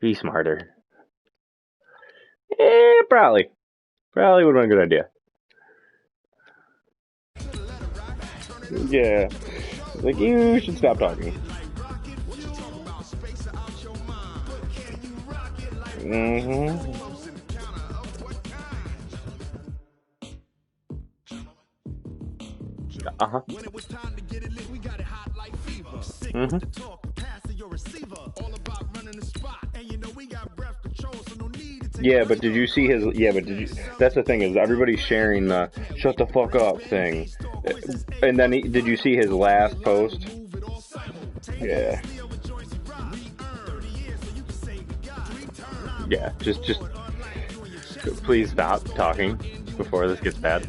Be smarter. Probably. Probably would have been a good idea. Yeah. Like, you should stop talking. Mm-hmm. Uh-huh. Mm-hmm. Yeah, but did you see his... Yeah, but did you... That's the thing, is everybody's sharing the shut the fuck up thing. And then, did you see his last post? Yeah. Yeah, just... Please stop talking before this gets bad.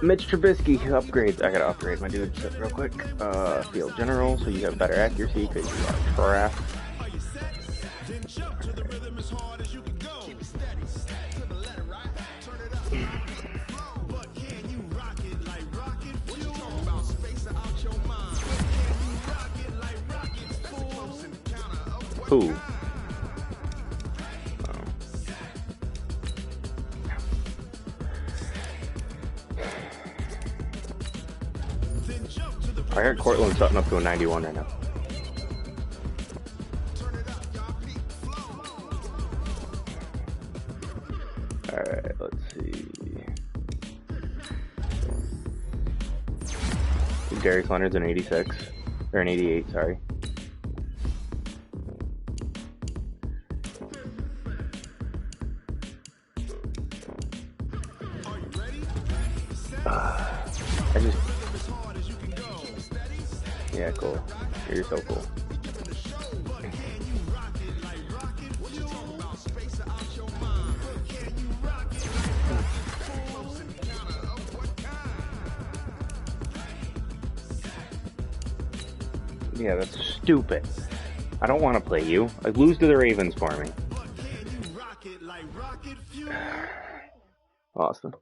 Mitch Trubisky upgrades. I gotta upgrade my dude real quick. Field general, so you have better accuracy because you are trash. Who? I heard Cortland Sutton up to a 91 right now. Alright, let's see. Darius Leonard's an 86. Or an 88, sorry. Yeah, cool. You're so cool. Yeah, that's stupid. I don't want to play you. I lose to the Ravens for me. Awesome.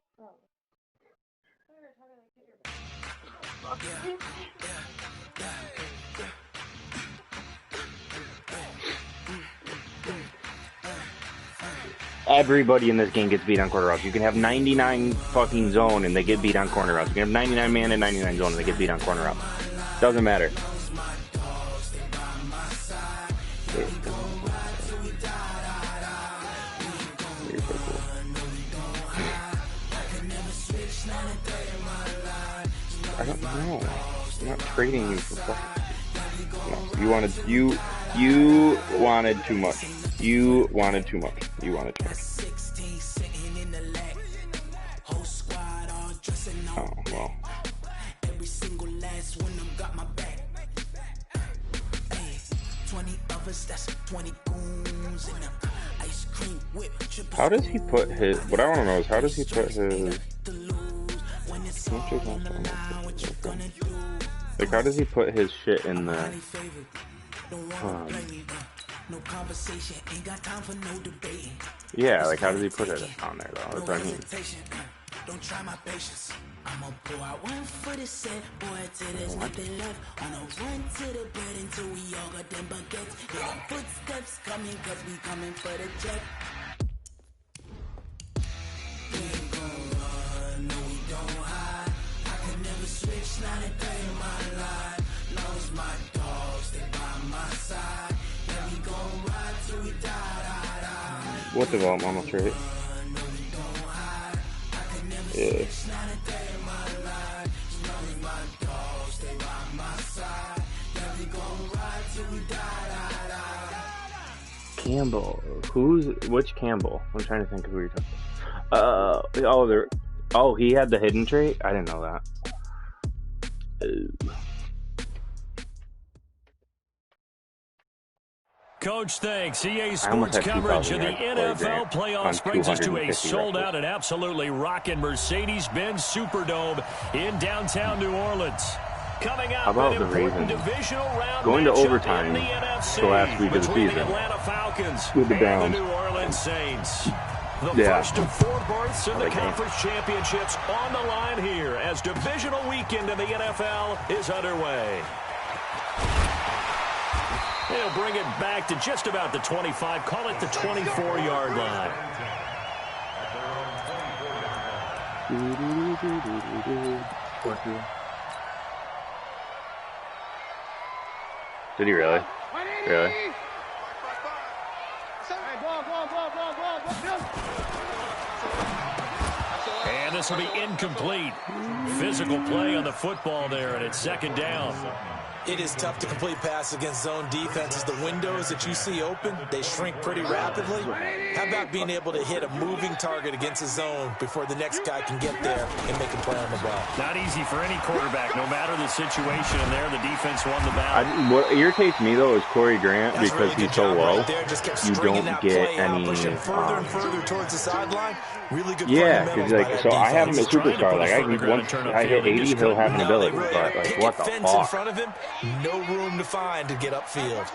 Everybody in this game gets beat on corner routes. You can have 99 fucking zone and they get beat on corner routes. You can have 99 man and 99 zone and they get beat on corner routes. Doesn't matter. You're so cool. I don't know. I'm not trading you for fucking. No, you wanted too much. You wanted too much. You wanted too much. Oh, well. How does he put his... What I want to know is, how does he put his... Like, how does he put his shit in the... yeah, like, how does he put it on there, though? That's what I mean. Don't try my patience. I'm gonna pull out one foot of set, boy, to the step they left. On a run to the bed until we all got them baguettes. Hear footsteps coming, cause we coming for the jet. We ain't gon' run, no, we don't hide. I can never switch, not a day in my life. Lost my dogs, they by my side. Yeah, we gon' ride till we die. What the hell, mama, trade? Yeah. Campbell. Which Campbell? I'm trying to think of who you're talking about. Oh, he had the hidden trait? I didn't know that. Coach, thanks. EA Sports coverage of the NFL playoffs brings us to a sold-out and absolutely rocking Mercedes-Benz Superdome in downtown New Orleans. Coming up, about the Ravens divisional round going to overtime the NFC, the last week of the season the Atlanta Falcons with the Browns, the New Orleans Saints. The first of 4 berths in the conference championships on the line here as divisional weekend in the NFL is underway. They'll bring it back to just about the 25. Call it the 24-yard line. Did he really? Really? And this will be incomplete. Physical play on the football there, and it's second down. It is tough to complete pass against zone defenses. The windows that you see open, they shrink pretty rapidly. How about being able to hit a moving target against a zone before the next guy can get there and make a play on the ball? Not easy for any quarterback, no matter the situation. And there, the defense won the battle. What irritates me, though, is Corey Grant, That's because really he's so low. Right, you don't get any... pushing further and further towards the sideline. Really good because like, so I have him as superstar. Like, once I hit 80, he'll have an ability. But, like, what the fuck? In front of him, no room to find to get upfield.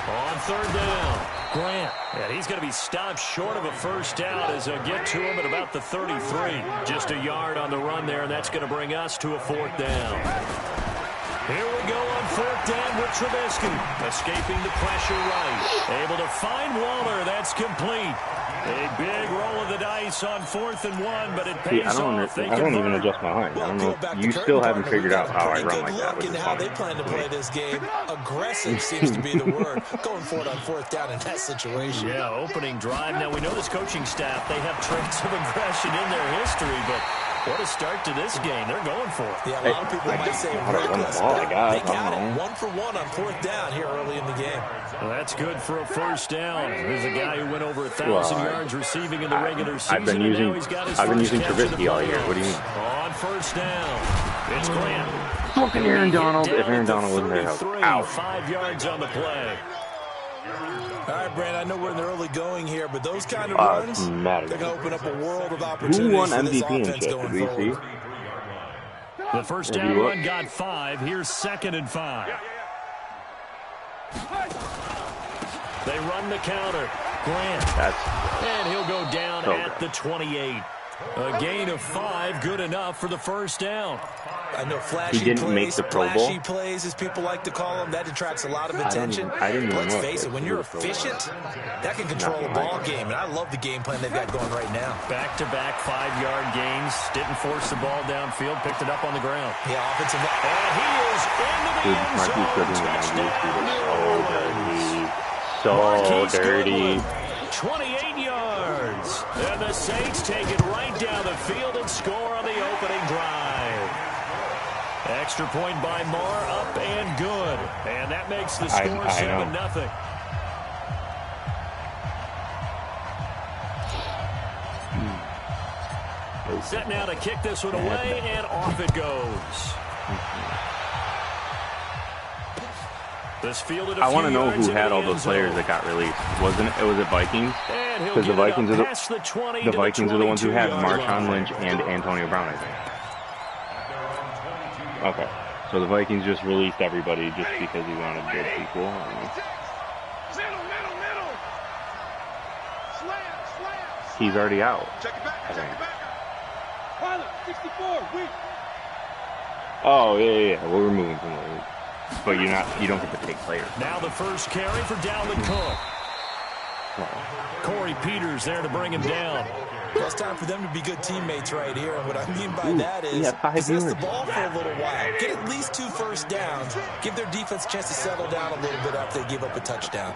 On third down, Grant. And he's going to be stopped short of a first down as they get to him at about the 33. Just a yard on the run there, and that's going to bring us to a fourth down. Here we go on fourth down with Trubisky. Escaping the pressure right. Able to find Waller. That's complete. A big roll of the dice on 4th and 1, but it pays off. I don't even adjust my line. I don't know. You still haven't figured out how I run like that. Look at how they plan to play this game. Aggressive seems to be the word. Going for it on fourth down in that situation. Yeah, opening drive. Now, we know this coaching staff, they have traits of aggression in their history, but what a start to this game. They're going for it. Yeah, a lot of people might say reckless, but they got it. 1 for 1 on fourth down here early in the game. Well, that's good for a first down. There's a guy who went over 1,000 yards receiving in the regular season. I've been using Trubisky all year. What do you mean? On first down, it's Grant. Fucking Aaron Donald. If Aaron Donald wasn't there, out. 5 yards on the play. All right, Brand, I know we're in the early going here, but those kind of runs, they're going to open up a world of opportunities. Who won MVP and shit? Did we see? The first down run got 5. Here's 2nd and 5. They run the counter. Grant. And he'll go down at the 28. A gain of 5, good enough for the first down. I know flashy he didn't plays, make the Pro Bowl. flashy plays, as people like to call them, that attracts a lot of attention. I didn't even Let's look. face it, when you're efficient, that can control a ball game, and I love the game plan they've got going right now. Back-to-back 5-yard gains. Didn't force the ball downfield. Picked it up on the ground. Yeah, offensive. And he is into the end zone. So dirty. 28 yards. And the Saints take it right down the field and score on the opening drive. Extra point by Marr, up and good. And that makes the score 7-0. Set now to kick this one away, and off it goes. This fielded a I want to few know yards who had all into the those end players zone. that got released. Was it Vikings? Because the Vikings are the ones who had Marshawn Lynch and Antonio Brown, I think. Okay. So the Vikings just released everybody just because he wanted good people. He's already out, I think. Oh, yeah. We'll remove him from the league. But you don't get to take players. Now the first carry for Dalvin Cook. Corey Peters there to bring him down. Well, it's time for them to be good teammates right here. And what I mean by that is possess the ball for a little while. Get at least 2 first downs. Give their defense a chance to settle down a little bit after they give up a touchdown.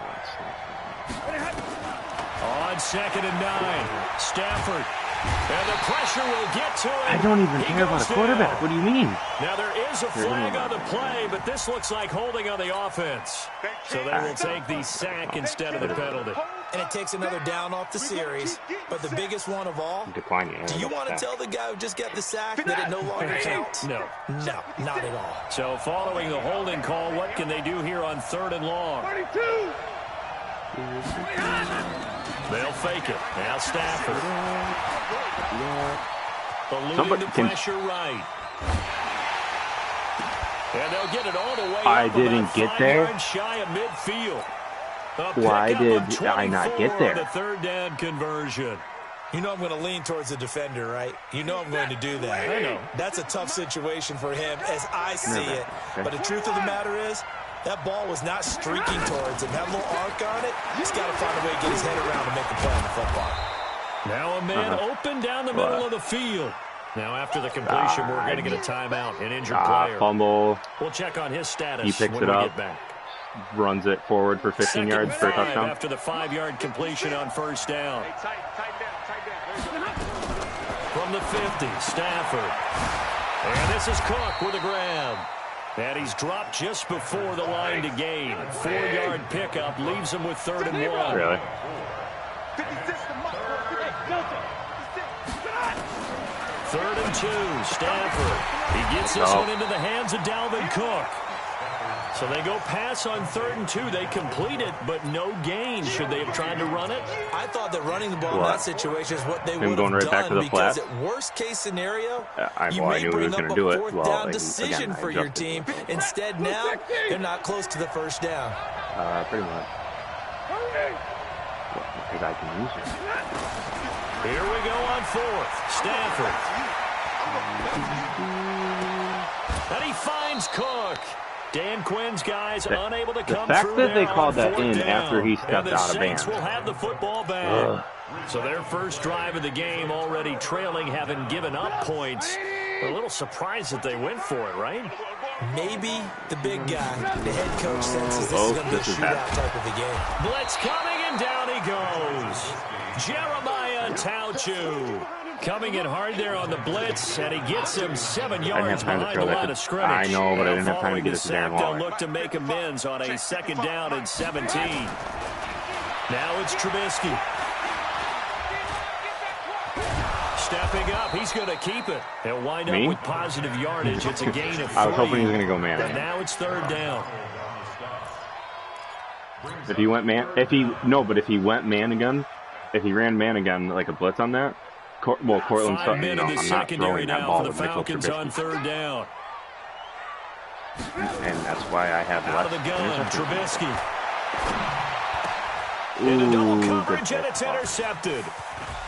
On 2nd and 9, Stafford. And the pressure will get to him. I don't even care about a quarterback. What do you mean? Now there is a flag on the play, but this looks like holding on the offense. So they will take the sack instead of the penalty. And it takes another down off the series. But the biggest one of all, do you want to tell the guy who just got the sack that it no longer counts? No. No, not at all. So following the holding call, what can they do here on 3rd and long? They'll fake it. Now Stafford. Eluding the pressure right. And they'll get it all the way I up didn't about get 5 there. yards shy of midfield. Why did I not get there? The 3rd down conversion. You know I'm going to lean towards the defender, right? You know I'm going to do that. I know. That's a tough situation for him as I see it. But the truth of the matter is, That ball was not streaking towards him. That little arc on it, he's got to find a way to get his head around and make a play on the football. Now a man open down the middle of the field. Now after the completion, we're going to get a timeout, an injured player. Fumble. We'll check on his status. He picks it up, runs it forward for 15 yards for a touchdown. After the 5-yard completion on first down. From the 50, Stafford. And this is Cook with a grab. And he's dropped just before the line to gain. 4-yard pickup leaves him with 3rd and 1. Really? 3rd and 2, Stafford. He gets this one into the hands of Dalvin Cook. So they go pass on 3rd and 2. They complete it, but no gain. Should they have tried to run it? I thought that running the ball in that situation is what they would have going right back to the because flat. at worst case scenario, I you may knew he bring was up going to a do it. fourth down decision for your team. Instead, now they're not close to the first down. Pretty much. Because I can use it. Here we go on 4th. Stafford. And he finds Cook. Dan Quinn's guys unable to come through. The fact that they called that in after he stepped out of bounds. will have the football back. So their first drive of the game already trailing, having given up points. A little surprised that they went for it, right? Maybe the big guy, the head coach, senses this is going to be a shootout type of a game. Blitz coming, and down he goes. Jeremiah Tauchu. Coming in hard there on the blitz, and he gets him 7 yards behind the line of scrimmage. I know, but I didn't have time to get it to Darren Waller. They'll look to make amends on a 2nd down and 17. Now it's Trubisky. Stepping up, he's going to keep it. He'll wind up with positive yardage. It's a gain of 3. I was hoping he was going to go man. But now it's 3rd down. If he went man, but if he went man again, if he ran man again like a blitz on that. Cortland Sutton, I'm not throwing that ball with Mitchell Trubisky. On 3rd down. And that's why I have out of the gun, Trubisky. Ooh, in a double coverage, and it's intercepted.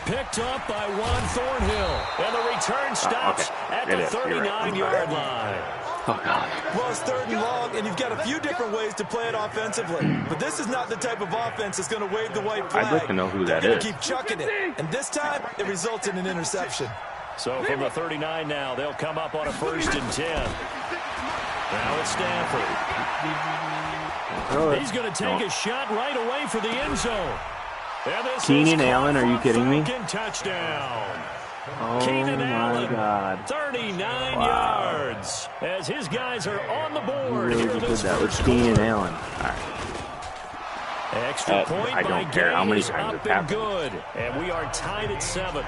Picked up by Juan Thornhill. And the return stops at the 39-yard line. Oh, God. Well, it's 3rd and long, and you've got a few different ways to play it offensively. But this is not the type of offense that's going to wave the white flag. I'd like to know who that is. They're going to keep chucking it. And this time, it results in an interception. So from the 39 now, they'll come up on a 1st and 10. Now it's Stafford. He's going to take a shot right away for the end zone. Keenan Allen, are you kidding me? Touchdown. Oh, Keenan my Allen, God. 39 yards. As his guys are on the board. He really did that with Keenan Allen. All right. Extra point I don't care how many times it's happened. Good. And we are tied at 7.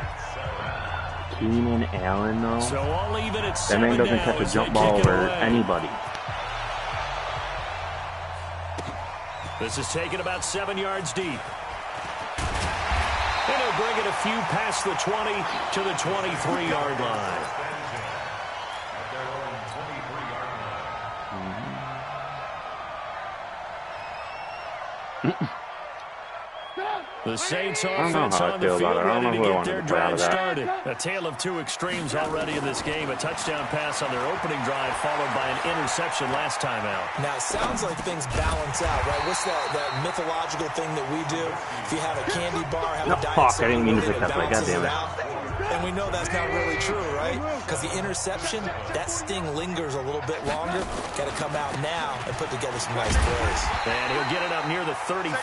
Keenan Allen, though. So all even at 7 that man doesn't catch a jump ball over anybody. This is taken about 7 yards deep. And he'll bring it a few past the 20 to the 23-yard line. The Saints offense on the field ready to get their drive started. A tale of 2 extremes already in this game. A touchdown pass on their opening drive followed by an interception last time out. Now, it sounds like things balance out, right? What's that mythological thing that we do? If you have a candy bar, have a diet soda, I didn't mean to pick that play. God damn it. And we know that's not really true, right? Because the interception, that sting lingers a little bit longer. Got to come out now and put together some nice plays. And he'll get it up near the 35,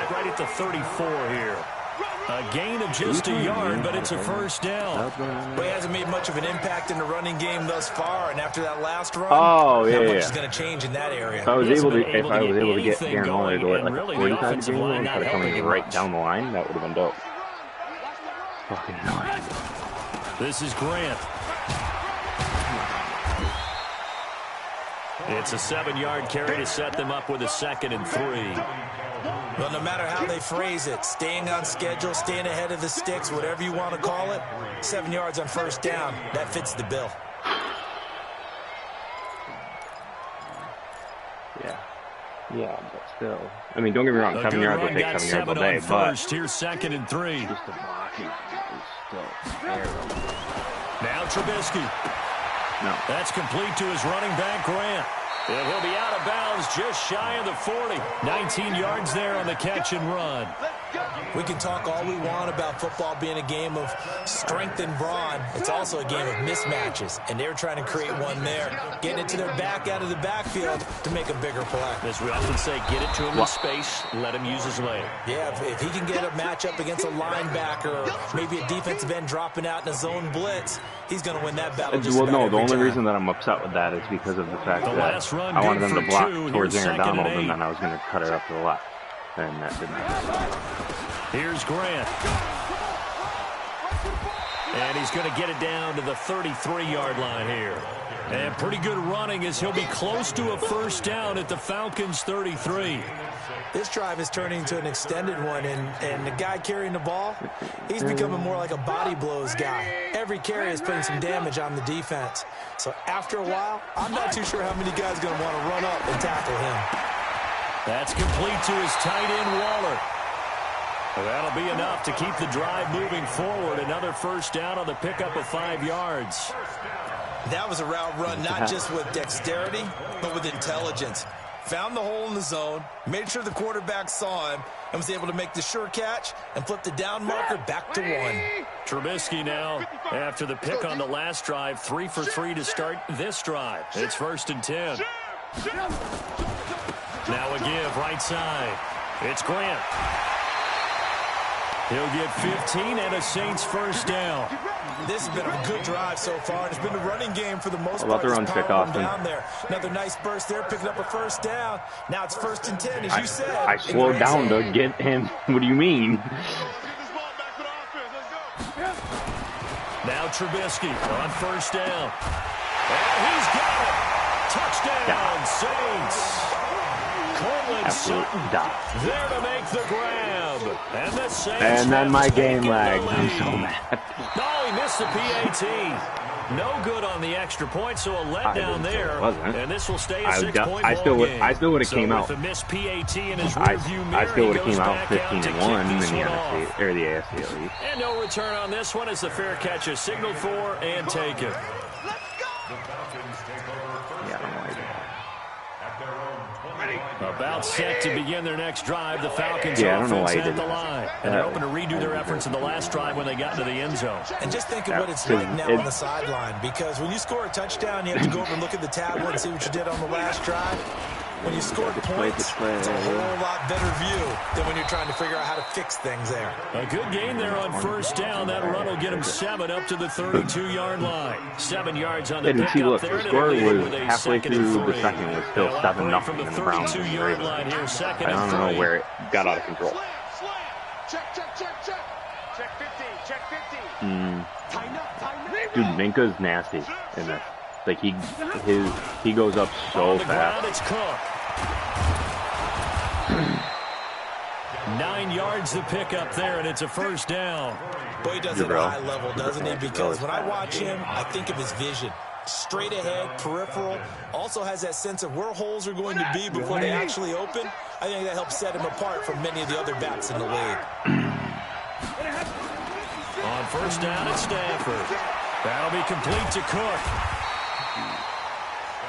right at the 34 here. A gain of just a yard, but it's a 1st down. But he hasn't made much of an impact in the running game thus far, and after that last run, not much is going to change in that area. If I was able to get Darren Waller to go at like a 45 degree line, instead of coming right down the line, that would have been dope. Fucking annoying. This is Grant. It's a 7-yard carry to set them up with a 2nd and 3. Well, no matter how they phrase it, staying on schedule, staying ahead of the sticks, whatever you want to call it, 7 yards on 1st down, that fits the bill. Yeah, but still. I mean, don't get me wrong, 7 yards will take 7 yards all day, but here's 2nd and 3. Just the blocking is still terrible. Now Trubisky. No. That's complete to his running back, Grant. And he'll be out of bounds just shy of the 40. 19 yards there on the catch and run. We can talk all we want about football being a game of strength and brawn. It's also a game of mismatches, and they're trying to create one there, getting it to their back out of the backfield to make a bigger play. As we often say, get it to him in space, let him use his leg. Yeah, if he can get a matchup against a linebacker or maybe a defensive end dropping out in a zone blitz, he's going to win that battle. Well, no, the only reason that I'm upset with that is because of the fact that I wanted them to block towards Aaron Donald, and then I was going to cut it up to the left. And that didn't happen. Here's Grant. And he's going to get it down to the 33-yard line here. And pretty good running as he'll be close to a first down at the Falcons' 33. This drive is turning into an extended one, and the guy carrying the ball, he's becoming more like a body blows guy. Every carry is putting some damage on the defense. So after a while, I'm not too sure how many guys are going to want to run up and tackle him. That's complete to his tight end, Waller. That'll be enough to keep the drive moving forward. Another first down on the pickup of 5 yards. That was a route run, not just with dexterity, but with intelligence. Found the hole in the zone, made sure the quarterback saw him, and was able to make the sure catch and flip the down marker back to 1. Trubisky now, after the pick on the last drive, 3 for 3 to start this drive. It's 1st and 10. Now a give right side. It's Grant. He'll get 15 and a Saints first down. This has been a good drive so far. It's been a running game for the most part. About the run pick off down there. Another nice burst there, picking up a first down. Now it's 1st and 10, as you said. I slowed down to get him. What do you mean? Now Trubisky on first down. And he's got it. Touchdown, Saints. Cortland Sutton there to make the grab. And the Saints. And then my game lagged. I'm so mad. No, he missed the PAT. No good on the extra point, so a letdown there. And this will stay a 6-point ball game. I still would have came out. With a missed PAT in his rearview mirror, I still would have he goes came out back out to 15-1 in kick the this one NFC or the AFC at least. And no return on this one as the fair catch is signaled for and taken. Yeah, I don't know why he did that. About set to begin their next drive. The Falcons offense at the line. And they're hoping to redo their efforts in the last drive when they got into the end zone. And just think of what it's like now on the sideline. Because when you score a touchdown, you have to go over and look at the tablet and see what you did on the last drive. When you score points, it's a whole lot better view than when you're trying to figure out how to fix things there. A good gain there on first down. That run will get him 7 up to the 32-yard line. 7 yards on the pickup there. The score was halfway through the second. It was still 7-0 from the in the Browns. 32-yard line here. Second and 3. I don't know where it got out of control. Check 50. Dude, Minka's nasty in this. Like he goes up so fast. It's Cook. 9 yards the pickup there, and it's a first down. Boy, he does it at a high level, doesn't he? Because when I watch him, I think of his vision. Straight ahead, peripheral. Also has that sense of where holes are going to be before they actually open. I think that helps set him apart from many of the other backs in the league. On first down, it's Stafford. That'll be complete to Cook.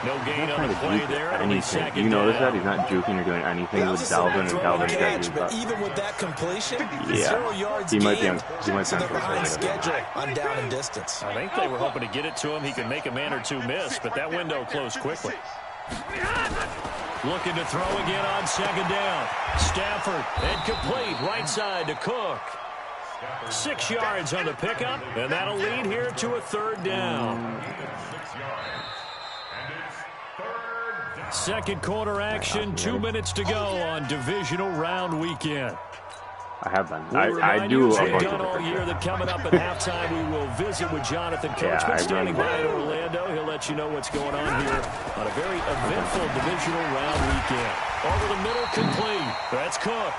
No gain on the play there. You notice that he's not juking or doing anything with Dalvin, and Dalvin got but even with that completion, 0 yards he might be on behind schedule on down and distance. I think they were hoping to get it to him. He could make a man or two miss, but that window closed quickly. Looking to throw again on second down. Stafford incomplete, right side to Cook. 6 yards on the pickup, and that'll lead here to a third down. Second quarter action, 2 minutes to go on divisional round weekend. I have been. I do a bunch of all year that coming up at halftime we will visit with Jonathan Coachman standing by in Orlando. He'll let you know what's going on here on a very eventful divisional round weekend. Over the middle, complete. That's Cook.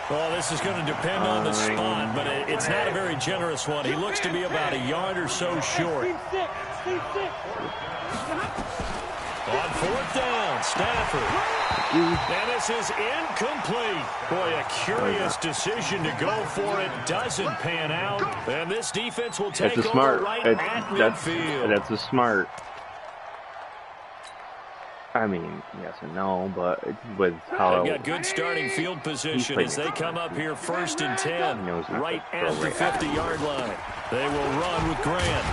Well, this is going to depend on the spot, but it's not a very generous one. He looks to be about a yard or so short. On fourth down, Stafford. And this is incomplete. Boy, a curious decision to go for it. Doesn't pan out. And this defense will take over right at midfield. That's a smart. I mean, yes and no, but with how... They've got good starting field position as they come up here 1st and 10, right at the 50-yard line. They will run with Grant.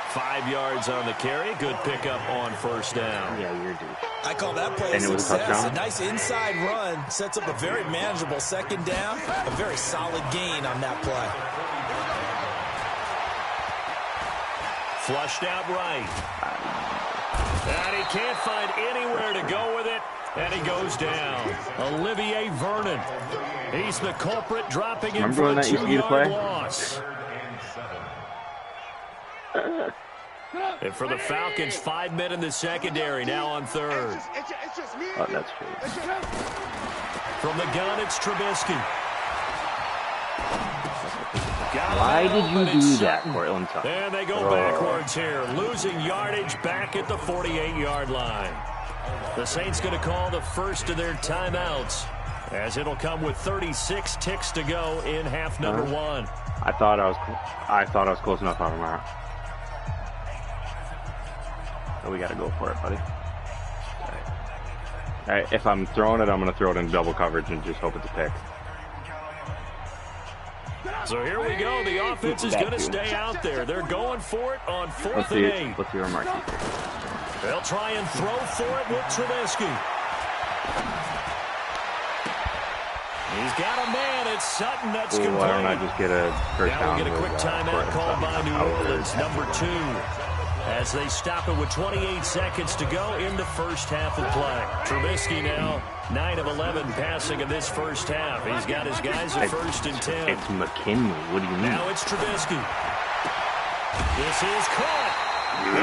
5 yards on the carry. Good pickup on 1st down. Yeah, you're due. I call that play a success. A nice inside run sets up a very manageable 2nd down. A very solid gain on that play. Flushed out right. And he can't find anywhere to go with it. And he goes down. Olivier Vernon. He's the culprit, dropping in for a 2-yard loss. And for the Falcons, 5 men in the secondary, now on 3rd. Oh, that's true. From the gun, it's Trubisky. Why did you do that, Cortland? And they go backwards here, losing yardage back at the 48-yard line. The Saints going to call the first of their timeouts, as it'll come with 36 ticks to go in half number 1. I thought I was close enough on that. So we got to go for it, buddy. All right, if I'm throwing it, I'm going to throw it in double coverage and just hope it's a pick. So here we go. The offense is going to stay out there. They're going for it on 4th and 8. Let's see our marquee. They'll try and throw for it with Trubisky. He's got a man. It's Sutton. That's complete. Why don't I just get a first down? Now we get a quick timeout called by New Orleans, number 2. As they stop it with 28 seconds to go in the first half of play. Trubisky now 9 of 11 passing in this first half. He's got his guys at 1st and 10. It's McKinley. What do you mean? Now it's Trubisky. This is caught.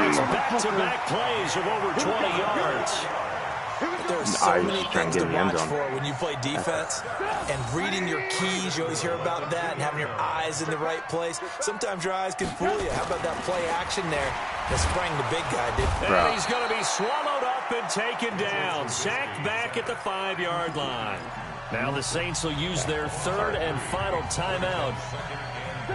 It's back-to-back plays of over 20 yards. There's so many things to watch for when you play defense, and reading your keys, you always hear about that, and having your eyes in the right place. Sometimes your eyes can fool you. How about that play action there that sprang the big guy, dude? And he's going to be swallowed up and taken down. Sacked back at the 5-yard line. Now the Saints will use their 3rd and final timeout,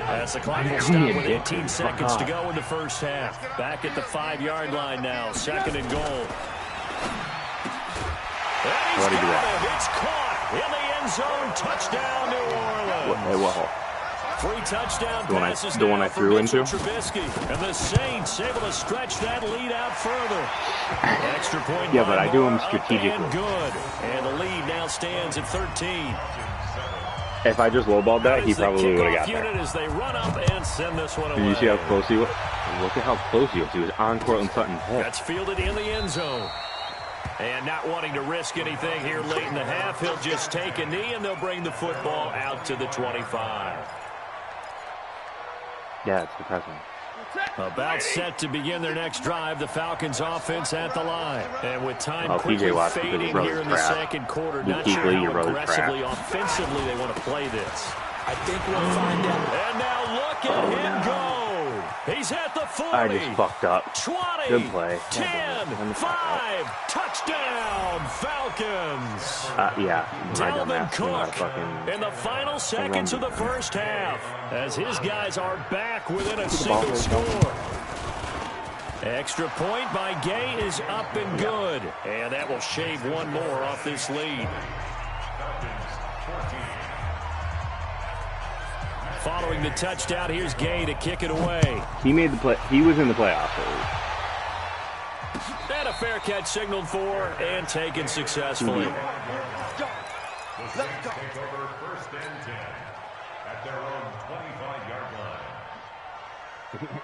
as the clock will stop with 18 seconds to go in the first half. Back at the 5-yard line now, 2nd and goal. And he's got him. It's caught in the end zone. Touchdown, New Orleans. 3 touchdown passes the one I threw into? Trubisky. And the Saints able to stretch that lead out further. Extra point. Yeah, but I do them strategically. And good. And the lead now stands at 13. If I just lowballed that, he probably would have got there. As they run up and send this one away. Did you see how close he was? Look at how close he was. He was on Cortland Sutton's head. That's fielded in the end zone. And not wanting to risk anything here late in the half, he'll just take a knee, and they'll bring the football out to the 25. Yeah, it's depressing. About set to begin their next drive, the Falcons offense at the line. And with time quickly fading here in the second quarter, not sure how aggressively, offensively they want to play this. I think we'll find out. And now look at him go. He's at the 40. I just fucked up. 20. Good play. 10. 5. Touchdown, Falcons. Yeah. Dalvin Cook in the final seconds of the first half, as his guys are back within a single score. Extra point by Gay is up and good. And that will shave one more off this lead. Following the touchdown, here's Gay to kick it away. He made the play. He was in the playoffs. And a fair catch signaled for and taken successfully. Let's go. Take over 1st and 10 at their own 25-yard line.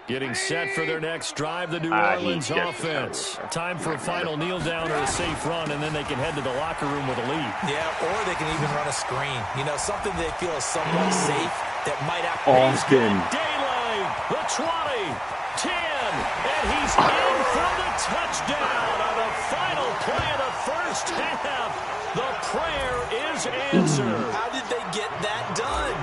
Getting set for their next drive, the New Orleans offense. Time for a final kneel down or a safe run, and then they can head to the locker room with a lead. Yeah, or they can even run a screen. You know, something they feel is somewhat safe that might have Austin. Daylight, the 20, 10, and he's in for the touchdown on the final play of the first half. The prayer is answered. How did they get that done?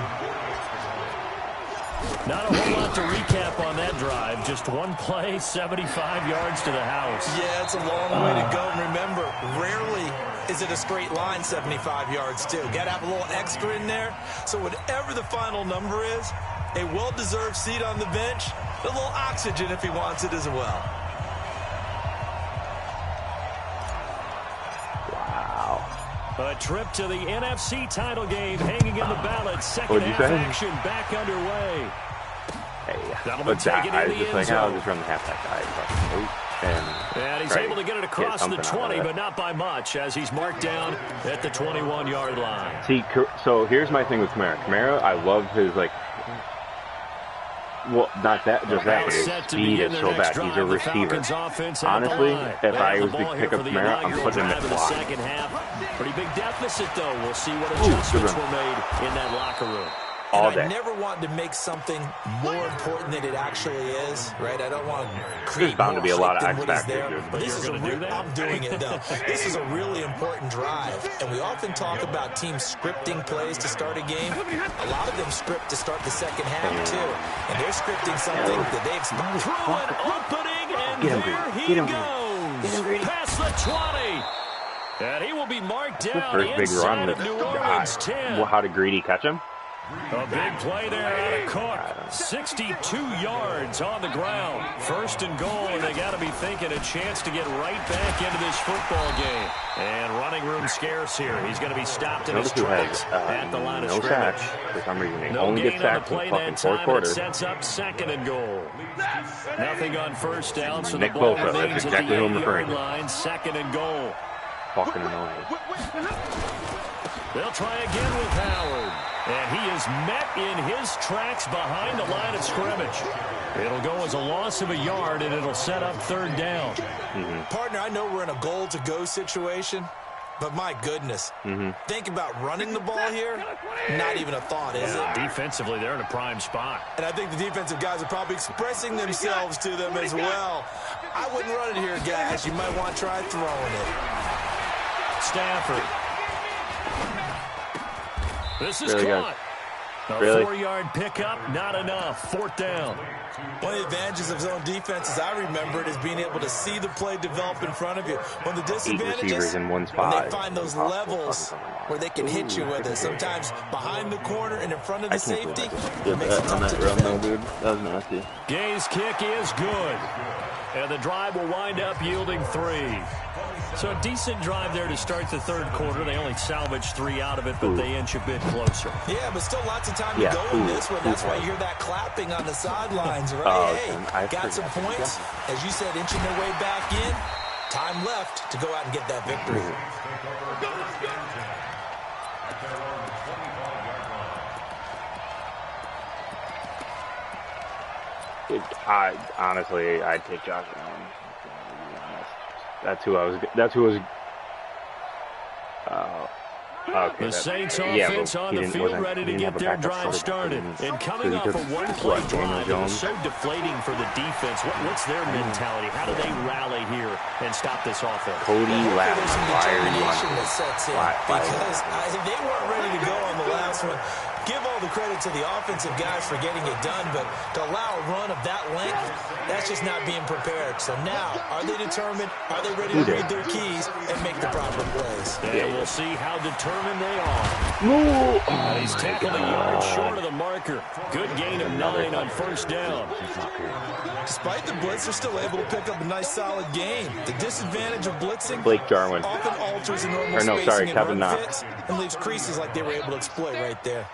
Not a whole lot to recap on that drive. Just one play, 75 yards to the house. Yeah, it's a long way to go. And remember, rarely is it a straight line 75 yards, too. Got to have a little extra in there. So whatever the final number is, a well-deserved seat on the bench, A little oxygen if he wants it as well. A trip to the NFC title game hanging in the balance. Second half action back underway. Hey, look that. I was just like, I'll just run the halfback guy. And he's able to get it across the 20, but not by much, as he's marked down at the 21-yard line. See, so here's my thing with Kamara. Kamara, I love his, like, well, not that, just that, but his speed is so bad. He's a receiver. Honestly, if I was to pick up Kamara, I'm putting him at block. Pretty big deficit, though. We'll see what adjustments were made in that locker room. All day. I never want to make something more important than it actually is, right? I don't want to create There's bound to be a lot of X factors. But this is I'm doing it, though. This is a really important drive, and we often talk about teams scripting plays to start a game. A lot of them script to start the second half, too. And they're scripting something that they've through an opening, and there he goes. Past the 20. And he will be marked down first big run of New Orleans 10. How did Greedy catch him? A big play there out of Cook. 62 yards on the ground. First and goal, and they got to be thinking a chance to get right back into this football game. And running room scarce here. He's going to be stopped in his tracks at the line of scrimmage. For some reason, he no only gets sacked in the fucking fourth quarter. Sets up second and goal. Nothing on first down, so Nick the ball Bosa, remains that's exactly at who the I'm referring 8-yard to. line. Second and goal. Fucking annoying. They'll try again with Howard. And he is met in his tracks behind the line of scrimmage. It'll go as a loss of a yard, and it'll set up third down. Partner, I know we're in a goal-to-go situation, but my goodness. Think about running the ball here. Not even a thought, is it? Defensively, they're in a prime spot. And I think the defensive guys are probably expressing themselves to them as well. I wouldn't run it here, guys. You might want to try throwing it. Stafford. This is really caught. A really? 4-yard pickup, not enough. Fourth down. One of the advantages of zone defense, as I remember it, is being able to see the play develop in front of you. One of the disadvantages, in one spot, when they find those levels where they can hit you with it, sometimes behind the corner and in front of the safety. It makes it tough to defend. Dude. That was nasty. Gay's kick is good. And the drive will wind up yielding 3. So a decent drive there to start the third quarter. They only salvaged 3 out of it, but they inch a bit closer. Yeah, but still lots of time to go in this one. That's why you hear that clapping on the sidelines, right? Hey, got some points. As you said, inching their way back in. Time left to go out and get that victory. Honestly, I'd take Josh Allen. That's who I was. That's who was. Okay, the Saints offense on the field, ready to get their drive started. And coming off a one-play drive, it was so deflating for the defense. What's their mentality? How do they rally here and stop this offense? Cody Lattimore, why are you on? Because they weren't ready to go on the last one. Give all the credit to the offensive guys for getting it done, but to allow a run of that length, that's just not being prepared. So now, are they determined? Are they ready to read their keys and make the proper plays? And we'll see how determined they are. And he's tackled a yard short of the marker. Good gain of 9 on first down. Despite the blitz, they're still able to pick up a nice, solid gain. The disadvantage of blitzing Blake Jarwin. often alters the normal spacing and run fits and leaves creases like they were able to exploit right there.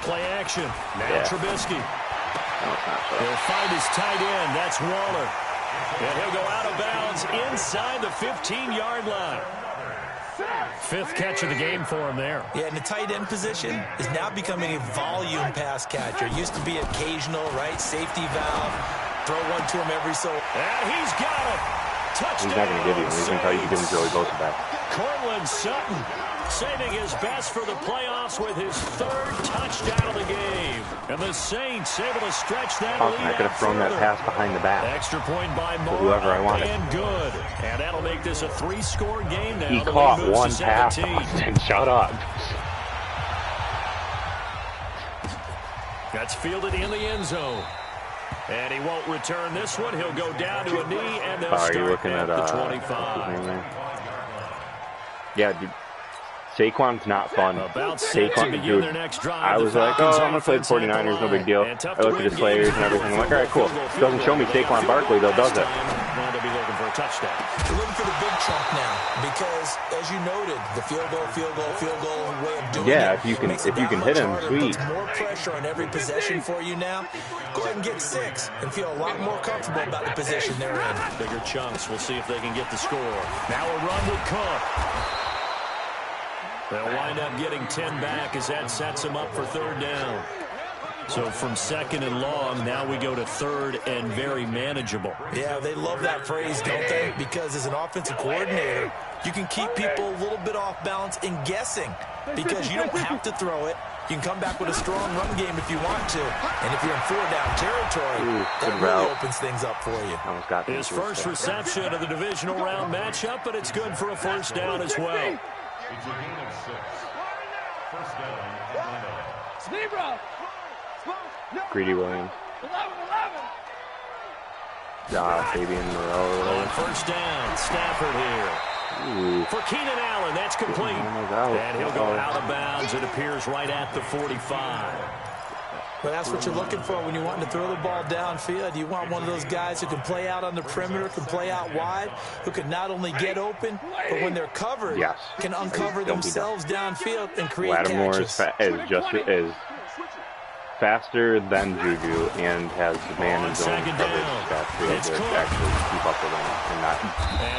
Play action. Now Trubisky. He'll find his tight end. That's Waller. And he'll go out of bounds inside the 15-yard line. 5th catch of the game for him there. Yeah, and the tight end position is now becoming a volume pass catcher. It used to be occasional, right? Safety valve. Throw one to him every so. And he's got it. Touchdown. He's not going to give you. He's going to tell you to give him Joey Bosa back. Cortland Sutton saving his best for the playoffs with his 3rd touchdown of the game. And the Saints able to stretch that lead I could have thrown that pass behind the back. Extra point by Moore. Whoever I wanted. And good. And that'll make this a 3-score game now. He caught one pass. And shut up. That's fielded in the end zone. And he won't return this one. He'll go down to a knee, and they'll start at the 25. Yeah, dude. Saquon's not fun. Saquon, dude, I was like, oh, I'm going to play the 49ers, no big deal. I looked at his players and everything. I'm like, all right, cool. It doesn't show me Saquon Barkley, though, does it? Now they'll be looking for a touchdown. You're looking for the big chunk now because, as you noted, the field goal way of doing it. Yeah, if you can hit him, sweet. Puts more pressure on every possession for you now. Go ahead and get 6 and feel a lot more comfortable about the position they're in. Bigger chunks. We'll see if they can get the score. Now a run with Cook. They'll wind up getting 10 back as that sets them up for 3rd down. So from 2nd and long, now we go to 3rd and very manageable. Yeah, they love that phrase, don't they? Because as an offensive coordinator, you can keep people a little bit off balance and guessing because you don't have to throw it. You can come back with a strong run game if you want to. And if you're in 4-down territory, that really opens things up for you. His first reception of the divisional round matchup, but it's good for a 1st down as well. It's a gain of 6. 1st down, Atlanta. Greedy Williams. Fabian Moreau. On 1st down, Stafford here. Ooh. For Keenan Allen, that's complete. And he'll go out of bounds. It appears right at the 45. Well, that's what you're looking for when you want to throw the ball downfield. You want one of those guys who can play out on the perimeter, can play out wide, who can not only get open, but when they're covered, can uncover themselves downfield and create catches. Lattimore is faster than Juju and has man his own coverage backfield to actually keep up with him and not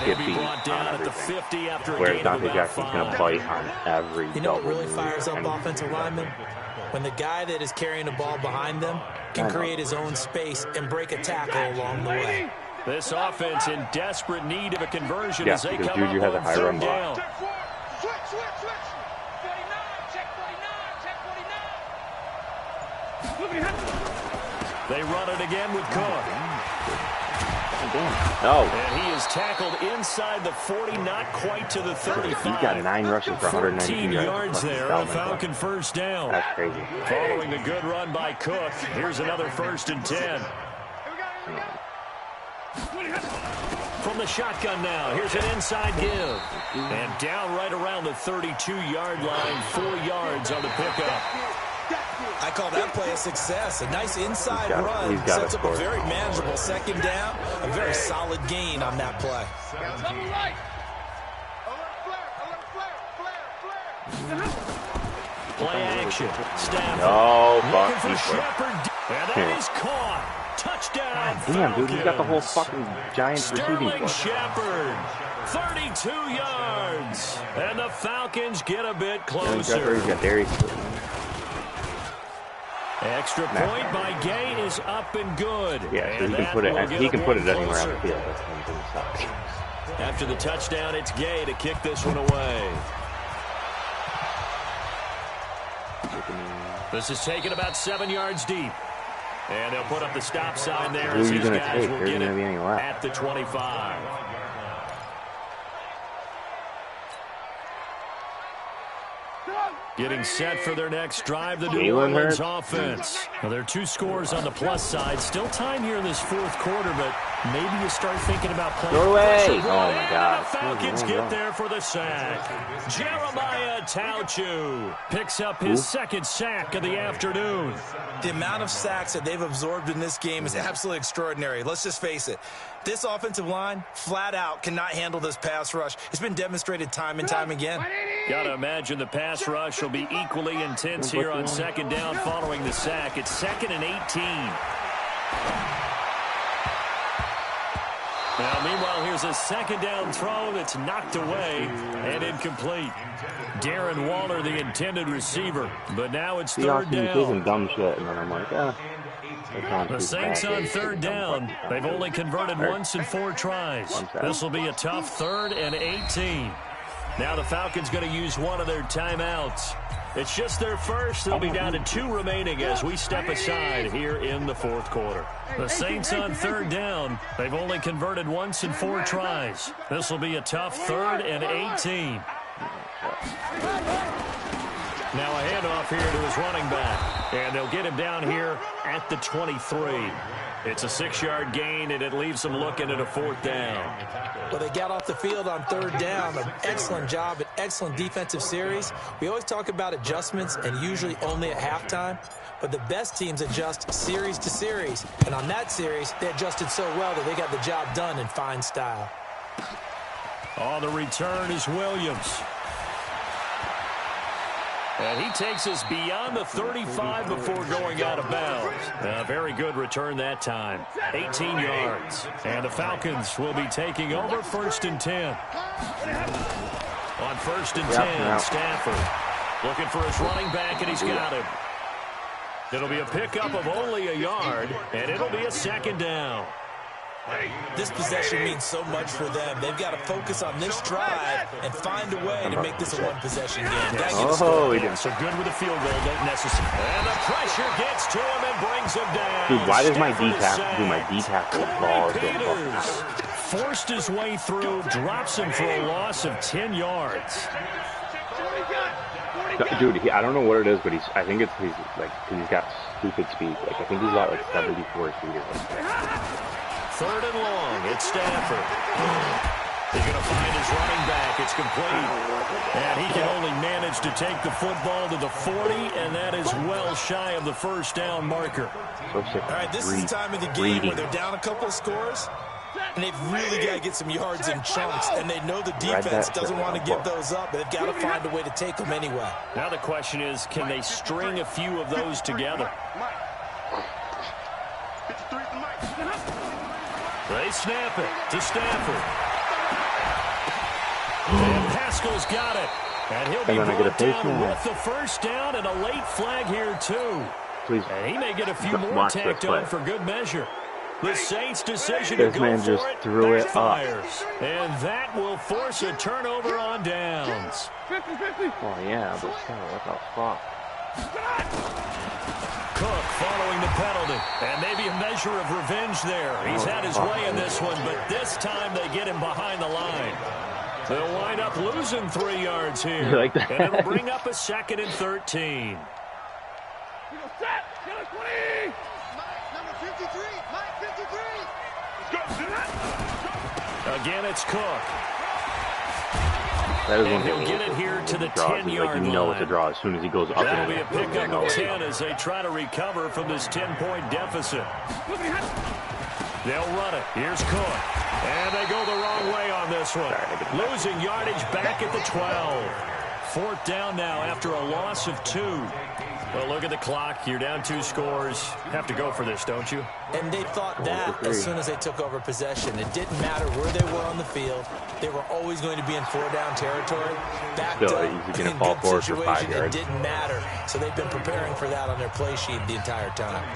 get beat on everything. Whereas Dante Jackson's going to bite on every You know what really fires up offensive linemen? When the guy that is carrying the ball behind them can create his own space and break a tackle along the way. This offense in desperate need of a conversion as they come Juju up has a on high 3rd run down. block. They run it again with Cook. No. And he is tackled inside the 40, not quite to the 35. He's got 9 rushes for 119 yards there. A Falcon 1st down. That's crazy. Following the good run by Cook, here's another 1st and 10. From the shotgun now, here's an inside give. And down right around the 32-yard line, 4 yards on the pickup. I call that play a success. A nice inside run sets up a very manageable 2nd down. A very solid gain on that play. Play action. Stafford. No, looking for Shepard. And that is caught. Touchdown. Damn, dude, he's got the whole fucking Giants receiving Sterling Shepard. 32 yards. And the Falcons get a bit closer. He's got Darius. Extra point by Gay is up and good. Yeah, so he can put it anywhere on the field. After the touchdown, it's Gay to kick this one away. This is taken about 7 yards deep. And they'll put up the stop sign there as these guys will get it at the 25. Getting set for their next drive, the New Orleans offense. Now, there are 2 scores on the plus side. Still time here in this 4th quarter, but maybe you start thinking about playing. Go away! Oh, my God. The Falcons get there for the sack. Jeremiah Tauchu picks up his 2nd sack of the afternoon. The amount of sacks that they've absorbed in this game is absolutely extraordinary. Let's just face it. This offensive line, flat out, cannot handle this pass rush. It's been demonstrated time and time again. Got to imagine the pass rush will be equally intense here on 2nd down following the sack. It's 2nd and 18. Now, meanwhile, here's a 2nd down throw that's knocked away and incomplete. Darren Waller, the intended receiver, but now it's 3rd down. Dumb shit, and then I'm like, The Saints on 3rd down. They've only converted once in 4 tries. This will be a tough 3rd and 18. Now the Falcons going to use one of their timeouts. It's just their first. They'll be down to 2 remaining as we step aside here in the 4th quarter. The Saints on 3rd down. They've only converted once in 4 tries. This will be a tough 3rd and 18. Now a handoff here to his running back. And they'll get him down here at the 23. It's a 6-yard gain, and it leaves them looking at a 4th down. Well, they got off the field on 3rd down. An excellent job, an excellent defensive series. We always talk about adjustments, and usually only at halftime. But the best teams adjust series to series. And on that series, they adjusted so well that they got the job done in fine style. On the return is Williams. And he takes us beyond the 35 before going out of bounds. A very good return that time. 18 yards. And the Falcons will be taking over 1st and 10. On 1st and 10, Stafford looking for his running back, and he's got him. It'll be a pickup of only a yard, and it'll be a 2nd down. This possession means so much for them. They've got to focus on this drive and find a way to make this a one-possession game. Oh, he did so good with the field goal. Don't necessarily. And the pressure gets to him and brings him down. Dude, why does my D tackle ball so forced his way through, drops him for a loss of 10 yards. Dude, I don't know what it is, but I think it's he's got stupid speed. Like I think he's got like 74 speed or something. 3rd and long. It's Stafford. He's going to find his running back. It's complete. And he can only manage to take the football to the 40, and that is well shy of the 1st down marker. All right, this is the time of the game where they're down a couple of scores, and they've really got to get some yards in chunks, and they know the defense doesn't want to give those up, but they've got to find a way to take them anyway. Now the question is, can they string a few of those together? They snap it to Stafford. And Pascal's got it. And he'll be brought down with the 1st down and a late flag here, too. Please. And he may get a few more tacked on for good measure. The Saints' decision to go for just threw it up. And that will force a turnover on downs. Oh, yeah, but still, what the fuck? Cook following the penalty. And maybe a measure of revenge there. He's had his way in this one, but this time they get him behind the line. They'll wind up losing 3 yards here. Like that. And it'll bring up a 2nd and 13. Again, it's Cook. That is and he'll get it here to the 10-yard line. You know what to draw as soon as he goes up. That'll be a pickup of 10 as they try to recover from this 10-point deficit. They'll run it. Here's Cook. And they go the wrong way on this one. Losing yardage back at the 12. 4th down now after a loss of 2. Well, look at the clock. You're down 2 scores. Have to go for this, don't you? And they thought that as soon as they took over possession. It didn't matter where they were on the field. They were always going to be in 4-down territory. Backed up in good situation. It didn't matter. So they've been preparing for that on their play sheet the entire time.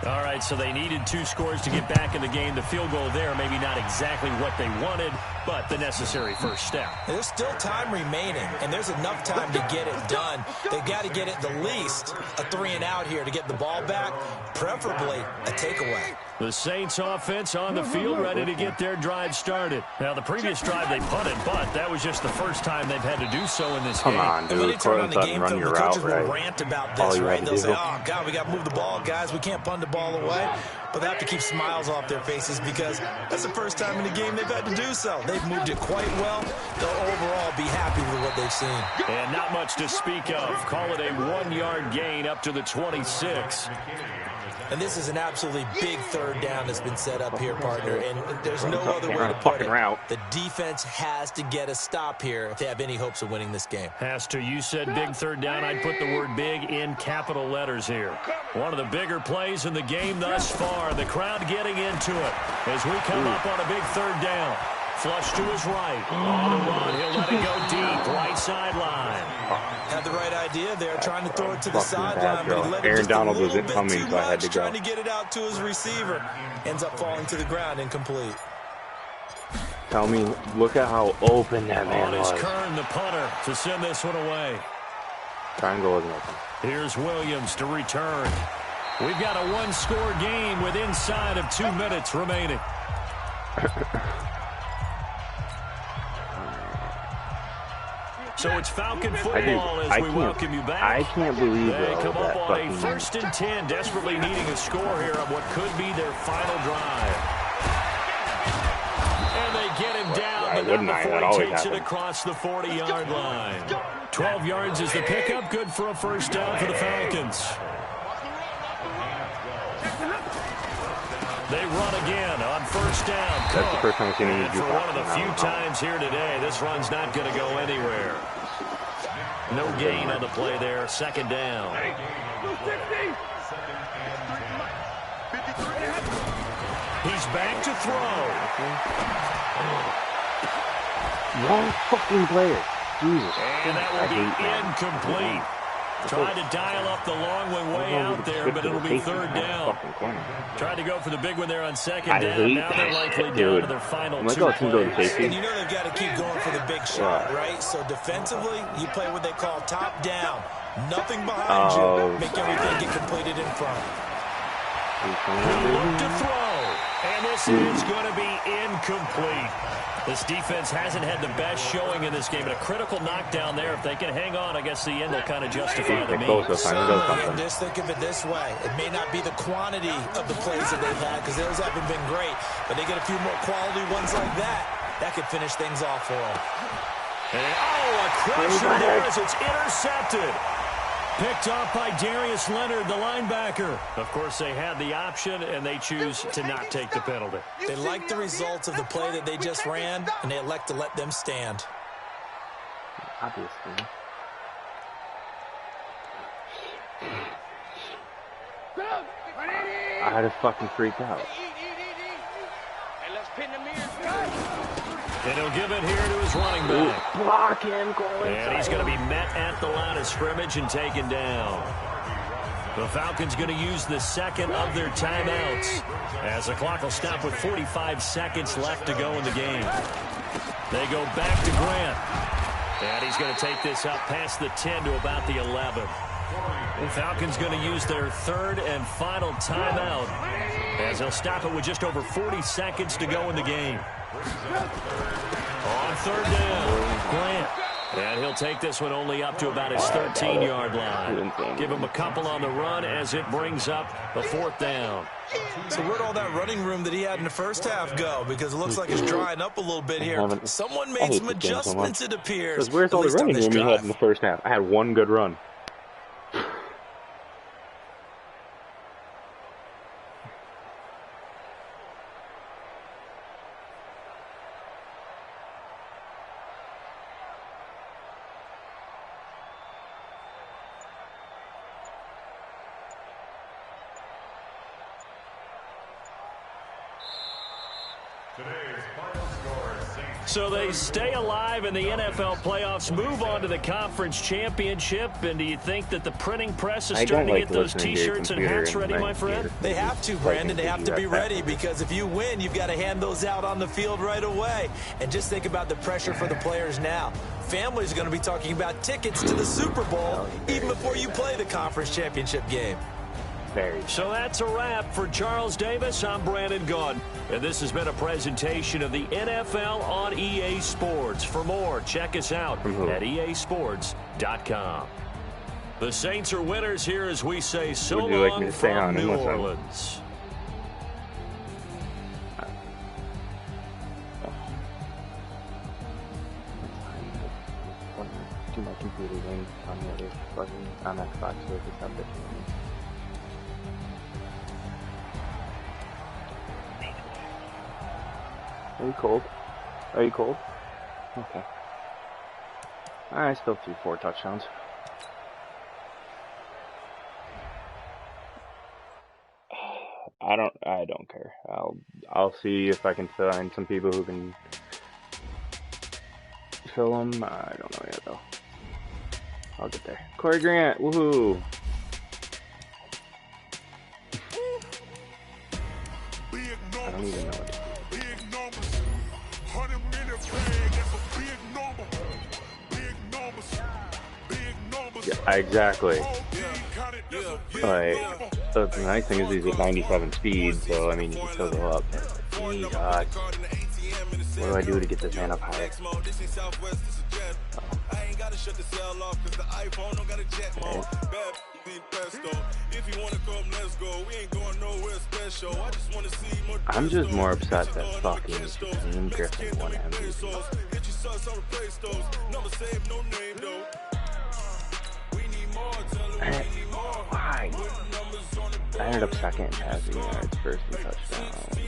All right, so they needed 2 scores to get back in the game. The field goal there, maybe not exactly what they wanted, but the necessary first step. There's still time remaining, and there's enough time to get it done. They've got to get it the least a 3-and-out here to get the ball back, preferably a takeaway. The Saints offense on the field ready to get their drive started. Now, the previous drive they punted, but that was just the first time they've had to do so in this game. Come on, dude. When they turn on the game run film, your the coaches route, will right? rant about this, right? They'll say, oh, God, we got to move the ball, guys. We can't punt the ball away. But they have to keep smiles off their faces because that's the first time in the game they've had to do so. They've moved it quite well. They'll overall be happy with what they've seen. And not much to speak of. Call it a 1-yard gain up to the 26. And this is an absolutely big 3rd down that's been set up here, partner. And there's no other way to put it. The defense has to get a stop here if they have any hopes of winning this game. Has to. You said big 3rd down. I'd put the word big in capital letters here. One of the bigger plays in the game thus far. The crowd getting into it as we come up on a big 3rd down. Flush to his right. On the run. He'll let it go deep. Right sideline. Had the right idea there, trying to throw it to the sideline, but he let it Aaron just Donald a little wasn't bit coming, too so I had much, to go. trying to get it out to his receiver. Ends up falling to the ground, incomplete. Tell me, look at how open that man was. It's Kern, the punter, to send this one away. Triangle wasn't open. Here's Williams to return. We've got a 1-score game with inside of 2 minutes remaining. So it's Falcon football as we welcome you back. I can't believe they come up on a fucking... 1st and 10, desperately needing a score here on what could be their final drive. And they get him down, but not before he takes it across the 40-yard line. 12 yards is the pickup, good for a first down for the Falcons. They run again on first down. That's the first time I've seen him do for one of the few times here today, this run's not going to go anywhere. No gain on the play there. 2nd down. He's back to throw. Wrong fucking player. Jesus. And that will be incomplete. Tried to dial up the long one way out there, but it'll be 3rd down. Tried to go for the big one there on 2nd down. Now they're likely down to their final 2 plays. And you know they've got to keep going for the big shot, right? So defensively, you play what they call top down. Nothing behind you. Make everything get completed in front. Look to throw. And this is going to be incomplete. This defense hasn't had the best showing in this game. And a critical knockdown there. If they can hang on, I guess the end will kind of justify the means. Just think of it this way. It may not be the quantity of the plays that they've had, because those haven't been great. But they get a few more quality ones like that. That could finish things off for them. And, a crusher there as it's intercepted. Picked off by Darius Leonard, the linebacker. Of course, they had the option, and they choose to not take the penalty. They like the results of the play that they just ran, and they elect to let them stand. Obviously. I had to fucking freak out. And he'll give it here to his running back. Block him, and he's going to be met at the line of scrimmage and taken down. The Falcons going to use the 2nd of their timeouts, as the clock will stop with 45 seconds left to go in the game. They go back to Grant. And he's going to take this up past the 10 to about the 11. The Falcons going to use their 3rd and final timeout, as they'll stop it with just over 40 seconds to go in the game. On 3rd down, Grant. And he'll take this one only up to about his 13-yard line. Give him a couple on the run as it brings up the 4th down. So where'd all that running room that he had in the first half go? Because it looks like it's drying up a little bit here. Someone made some adjustments, it appears. Where's all the running room he had in the first half? I had one good run. So they stay alive in the NFL playoffs, move on to the conference championship. And do you think that the printing press is starting to get those T-shirts and hats ready, my friend? They have to, Brandon. They have to be ready, because if you win, you've got to hand those out on the field right away. And just think about the pressure for the players now. Families are going to be talking about tickets to the Super Bowl even before you play the conference championship game. So that's a wrap for Charles Davis. I'm Brandon Gunn, and this has been a presentation of the NFL on EA Sports. For more, check us out at easports.com. The Saints are winners here as we say so long from New Orleans. Do my computer game on Xbox, so it's not bitching. Are you cold? Are you cold? Okay. I still threw 4 touchdowns. I don't care. I'll see if I can find some people who can fill them. I don't know yet though. I'll get there. Corey Grant, woohoo! I don't even know what. Yeah, exactly. Like, so the nice thing is he's at 97 speed, so I mean you can still go up. Oh God. What do I do to get this man up higher? Oh. ain't gotta shut the cell off, cause the iPhone don't got a jet mode. Bad pesto. If you wanna come, let's go. We ain't going nowhere special. I just wanna see more. I'm just more upset that fucking Team Griffin won MVP. Get your sus on the play stores. Number save, no name though. We need more, tell them we need more. Why? I ended up second in passing yards, first in touchdowns,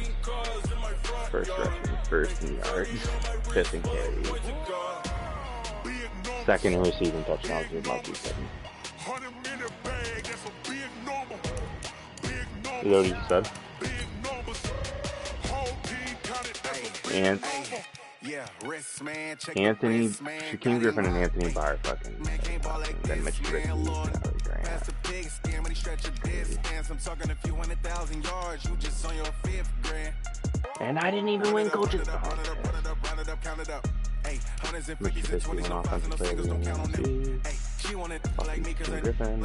first rushing, first in yards, fifth in carries, second in receiving touchdowns with Monkey second. Is that what you said? And Anthony, Shaquem Griffin and Anthony Barr fucking, then Mitch Trubisky, Grant. And I didn't even win coaches. Mitch Trubisky went offensive player of the game. Shaquem Griffin.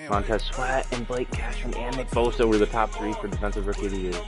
Montez Sweat and Blake Cashman and Nick Bosa were the top 3 for defensive rookie of the year.